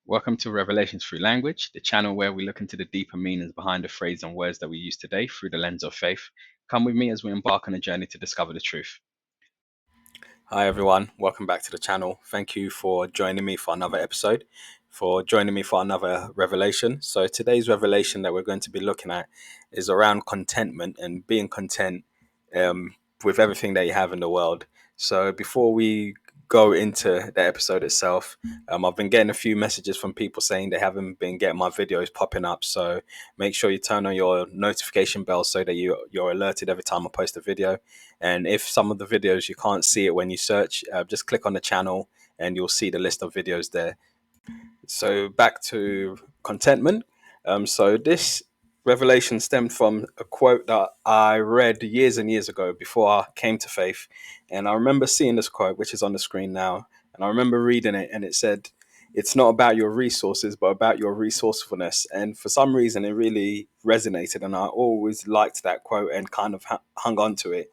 Welcome to Revelations Through Language, the channel where we look into the deeper meanings behind the phrase and words that we use today through the lens of faith. Come with me as we embark on a journey to discover the truth. Hi everyone, welcome back to the channel. Thank you for joining me for another episode, for joining me for another revelation. So today's revelation that we're going to be looking at is around contentment and being content with everything that you have in the world. So before we go into the episode itself, I've been getting a few messages from people saying they haven't been getting my videos popping up. So make sure you turn on your notification bell so that you're alerted every time I post a video. And if some of the videos you can't see it when you search, just click on the channel and you'll see the list of videos there. So back to contentment. So this revelation stemmed from a quote that I read years and years ago before I came to faith. And I remember seeing this quote, which is on the screen now. And I remember reading it and it said, "It's not about your resources, but about your resourcefulness." And for some reason, it really resonated. And I always liked that quote and kind of hung on to it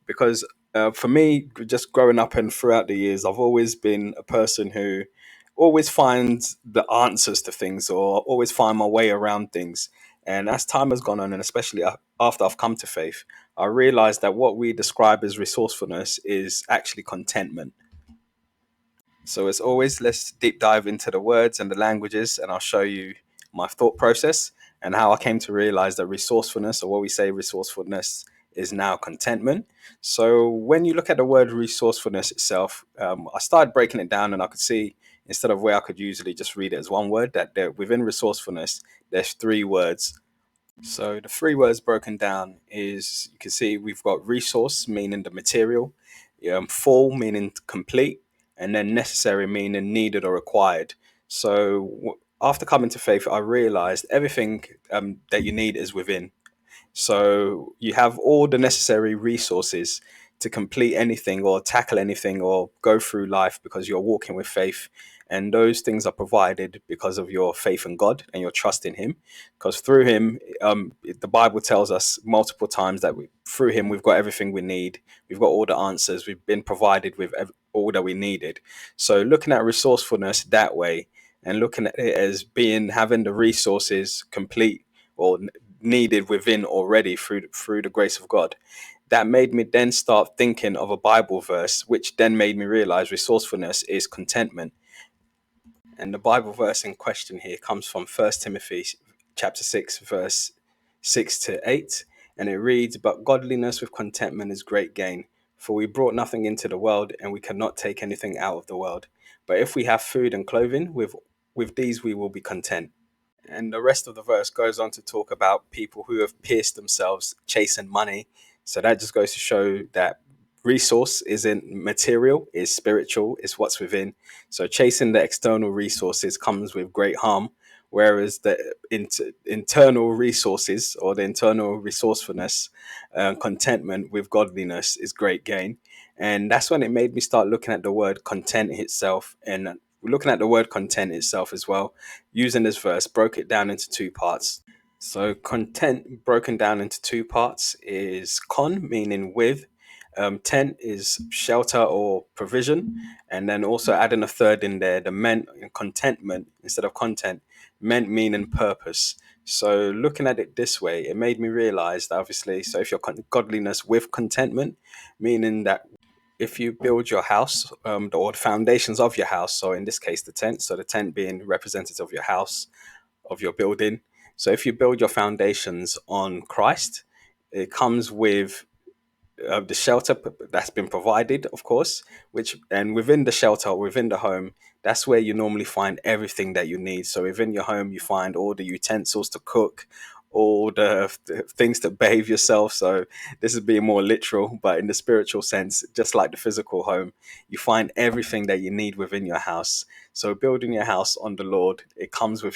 because for me, just growing up and throughout the years, I've always been a person who always finds the answers to things or always find my way around things. And as time has gone on, and especially after I've come to faith, I realized that what we describe as resourcefulness is actually contentment. So as always, let's deep dive into the words and the languages, and I'll show you my thought process and how I came to realize that resourcefulness, or what we say resourcefulness, is now contentment. So when you look at the word resourcefulness itself, I started breaking it down, and I could see instead of where I could usually just read it as one word, that within resourcefulness, there's three words. So the three words broken down is, you can see we've got resource meaning the material, full meaning complete, and then necessary meaning needed or required. So after coming to faith, I realized everything that you need is within. So you have all the necessary resources to complete anything or tackle anything or go through life because you're walking with faith. And those things are provided because of your faith in God and your trust in Him. Because through Him, the Bible tells us multiple times that through Him, we've got everything we need. We've got all the answers. We've been provided with all that we needed. So looking at resourcefulness that way and looking at it as having the resources complete or needed within already through the grace of God. That made me then start thinking of a Bible verse, which then made me realize resourcefulness is contentment. And the Bible verse in question here comes from 1 Timothy chapter 6, verse 6 to 8. And it reads, "But godliness with contentment is great gain. For we brought nothing into the world, and we cannot take anything out of the world. But if we have food and clothing, with these we will be content." And the rest of the verse goes on to talk about people who have pierced themselves chasing money. So that just goes to show that resource isn't material, is spiritual, is what's within. So chasing the external resources comes with great harm, whereas the internal resources or the internal resourcefulness, contentment with godliness, is great gain. And that's when it made me start looking at the word content itself, and looking at the word content itself as well, using this verse, broke it down into two parts. So content broken down into two parts is con, meaning with. Tent is shelter or provision, and then also adding a third in there, the meant contentment instead of content, meant meaning purpose. So looking at it this way, it made me realize that obviously, so if you're godliness with contentment, meaning that if you build your house, or the foundations of your house, so in this case the tent, so the tent being representative of your house, of your building. So if you build your foundations on Christ, it comes with the shelter that's been provided, of course, which, and within the shelter, within the home, that's where you normally find everything that you need. So within your home, you find all the utensils to cook, all the things to bathe yourself. So this is being more literal, but in the spiritual sense, just like the physical home, you find everything that you need within your house. So building your house on the Lord, it comes with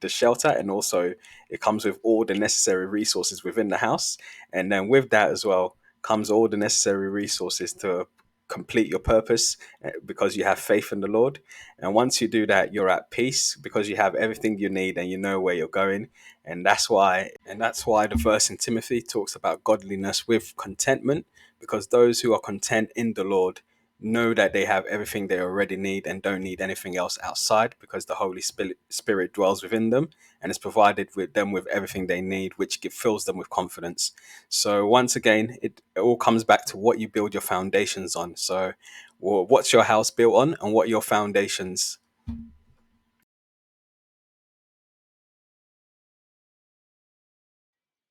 the shelter, and also it comes with all the necessary resources within the house. And then with that as well comes all the necessary resources to complete your purpose, because you have faith in the Lord. And once you do that, you're at peace because you have everything you need and you know where you're going. And that's why the verse in Timothy talks about godliness with contentment, because those who are content in the Lord know that they have everything they already need and don't need anything else outside, because the Holy Spirit dwells within them and is provided with them with everything they need, which fills them with confidence. So once again, it all comes back to what you build your foundations on. So what's your house built on, and what are your foundations?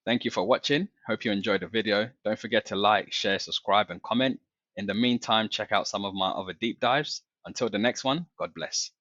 Thank you for watching. Hope you enjoyed the video. Don't forget to like, share, subscribe, and comment. In the meantime, check out some of my other deep dives. Until the next one, God bless.